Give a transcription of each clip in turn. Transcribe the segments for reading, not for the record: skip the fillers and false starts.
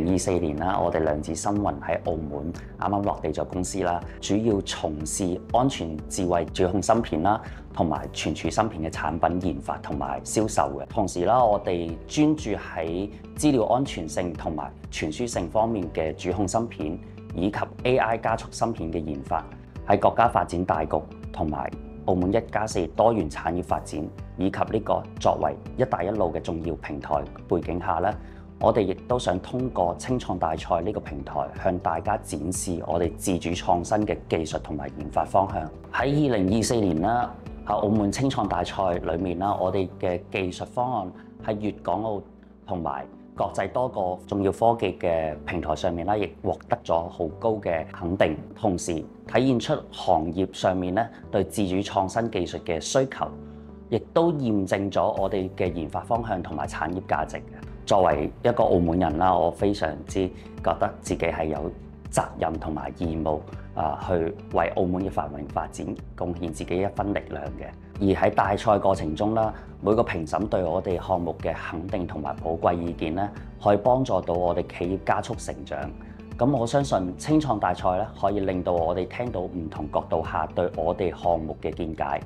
2024年啦，我哋量子新雲喺澳門啱啱落地咗公司啦，主要從事安全智慧主控芯片啦，同埋存儲芯片嘅產品研發同埋銷售嘅。同時啦，我哋專注喺資料安全性同埋傳輸性方面嘅主控芯片，以及 AI 加速芯片嘅研發。喺國家發展大局同埋澳門1+4多元產業發展，以及呢個作為一帶一路嘅重要平台背景下咧，我哋亦都想通過青創大賽呢個平台，向大家展示我哋自主創新嘅技術同埋研發方向。喺2024年啦，喺澳門青創大賽裏面啦，我哋嘅技術方案喺粵港澳同埋國際多個重要科技嘅平台上面啦，亦獲得咗好高嘅肯定，同時體現出行業上面咧對自主創新技術嘅需求，亦都驗證咗我哋嘅研發方向同埋產業價值嘅。作為一個澳門人啦，我非常之覺得自己係有責任同埋義務去為澳門嘅繁榮發展貢獻自己一分力量嘅。而喺大賽過程中啦，每個評審對我哋項目嘅肯定同埋寶貴意見咧，可以幫助到我哋企業加速成長。咁我相信青創大賽咧，可以令到我哋聽到唔同角度下對我哋項目嘅見解，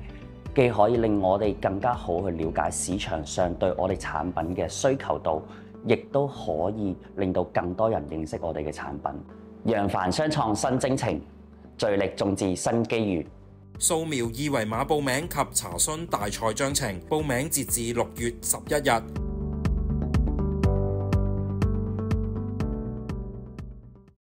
既可以令我哋更加好去了解市場上對我哋產品嘅需求度，亦都可以令到更多人認識我哋嘅產品。揚帆雙創新征程，聚力種植新機遇。掃描二維碼報名及查詢大賽章程，報名截至6月11日。